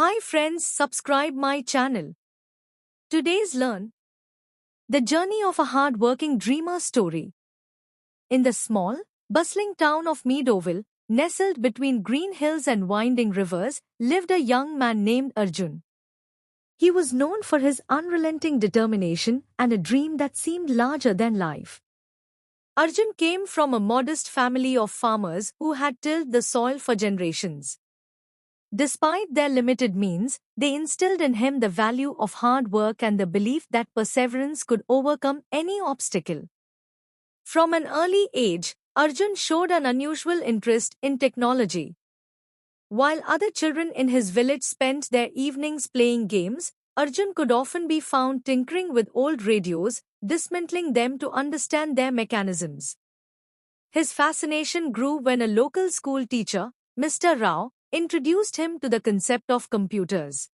Hi friends, subscribe my channel. Today's learn the journey of a hard-working dreamer story. In the small, bustling town of Meadowville, nestled between green hills and winding rivers, lived a young man named Arjun. He was known for his unrelenting determination and a dream that seemed larger than life. Arjun came from a modest family of farmers who had tilled the soil for generations. Despite their limited means, they instilled in him the value of hard work and the belief that perseverance could overcome any obstacle. From an early age, Arjun showed an unusual interest in technology. While other children in his village spent their evenings playing games, Arjun could often be found tinkering with old radios, dismantling them to understand their mechanisms. His fascination grew when a local school teacher, Mr. Rao, introduced him to the concept of computers.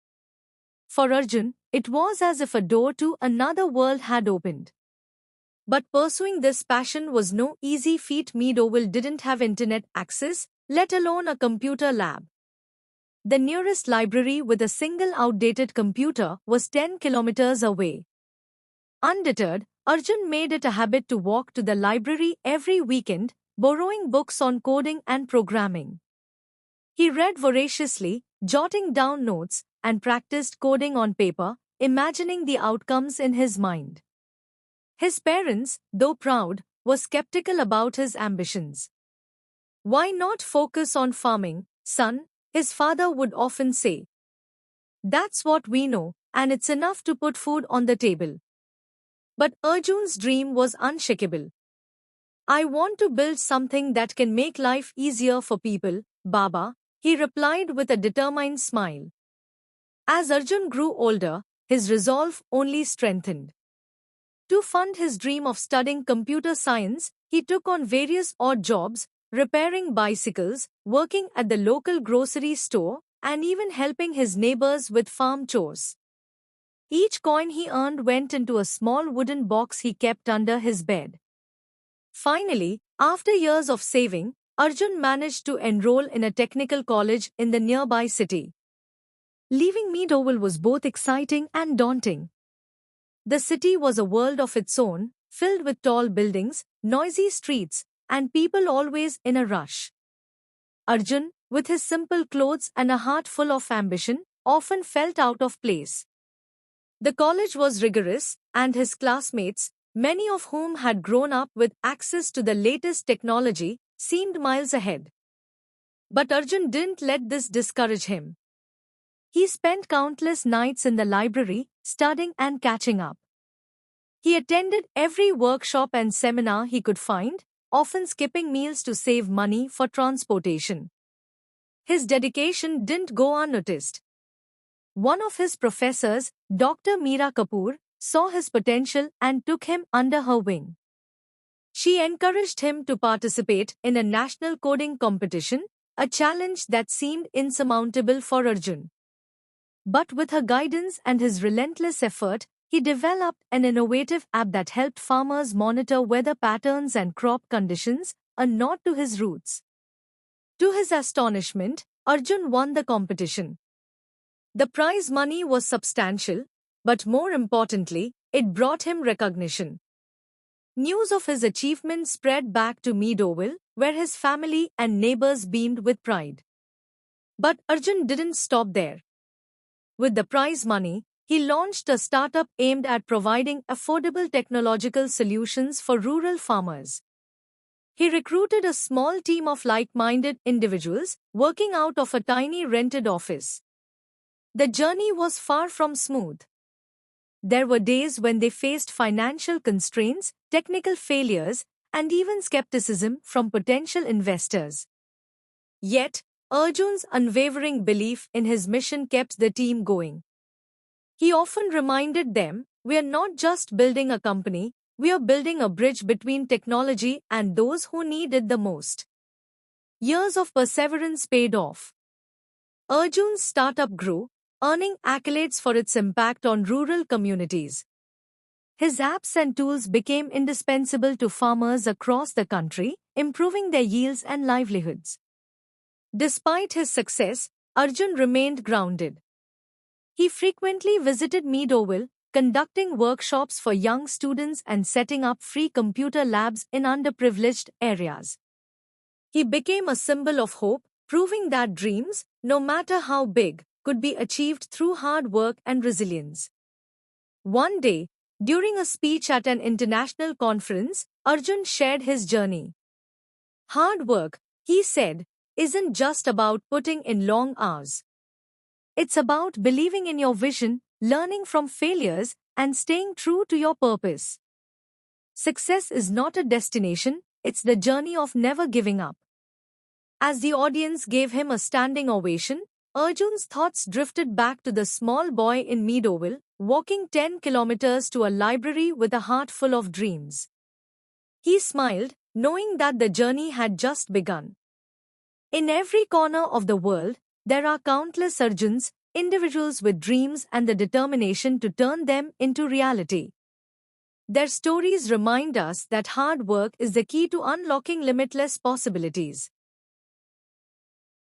For Arjun, it was as if a door to another world had opened. But pursuing this passion was no easy feat. Meadowville didn't have internet access, let alone a computer lab. The nearest library with a single outdated computer was 10 kilometers away. Undeterred, Arjun made it a habit to walk to the library every weekend, borrowing books on coding and programming. He read voraciously, jotting down notes, and practiced coding on paper, imagining the outcomes in his mind. His parents, though proud, were skeptical about his ambitions. "Why not focus on farming, son?" his father would often say. "That's what we know, and it's enough to put food on the table." But Arjun's dream was unshakable. "I want to build something that can make life easier for people, Baba," he replied with a determined smile. As Arjun grew older, his resolve only strengthened. To fund his dream of studying computer science, he took on various odd jobs, repairing bicycles, working at the local grocery store, and even helping his neighbors with farm chores. Each coin he earned went into a small wooden box he kept under his bed. Finally, after years of saving, Arjun managed to enroll in a technical college in the nearby city. Leaving Meadowville was both exciting and daunting. The city was a world of its own, filled with tall buildings, noisy streets, and people always in a rush. Arjun, with his simple clothes and a heart full of ambition, often felt out of place. The college was rigorous, and his classmates, many of whom had grown up with access to the latest technology, seemed miles ahead. But Arjun didn't let this discourage him. He spent countless nights in the library, studying and catching up. He attended every workshop and seminar he could find, often skipping meals to save money for transportation. His dedication didn't go unnoticed. One of his professors, Dr. Meera Kapoor, saw his potential and took him under her wing. She encouraged him to participate in a national coding competition, a challenge that seemed insurmountable for Arjun. But with her guidance and his relentless effort, he developed an innovative app that helped farmers monitor weather patterns and crop conditions, a nod to his roots. To his astonishment, Arjun won the competition. The prize money was substantial, but more importantly, it brought him recognition. News of his achievement spread back to Meadowville, where his family and neighbors beamed with pride. But Arjun didn't stop there. With the prize money, he launched a startup aimed at providing affordable technological solutions for rural farmers. He recruited a small team of like-minded individuals, working out of a tiny rented office. The journey was far from smooth. There were days when they faced financial constraints, technical failures, and even skepticism from potential investors. Yet, Arjun's unwavering belief in his mission kept the team going. He often reminded them, "We are not just building a company, we are building a bridge between technology and those who need it the most." Years of perseverance paid off. Arjun's startup grew, earning accolades for its impact on rural communities. His apps and tools became indispensable to farmers across the country, improving their yields and livelihoods. Despite his success, Arjun remained grounded. He frequently visited Meadowville, conducting workshops for young students and setting up free computer labs in underprivileged areas. He became a symbol of hope, proving that dreams, no matter how big, could be achieved through hard work and resilience. One day, during a speech at an international conference, Arjun shared his journey. Hard work, he said, isn't just about putting in long hours. It's about believing in your vision, learning from failures, and staying true to your purpose. Success is not a destination, it's the journey of never giving up. As the audience gave him a standing ovation, Arjun's thoughts drifted back to the small boy in Meadowville, walking 10 kilometers to a library with a heart full of dreams. He smiled, knowing that the journey had just begun. In every corner of the world, there are countless Arjuns, individuals with dreams and the determination to turn them into reality. Their stories remind us that hard work is the key to unlocking limitless possibilities.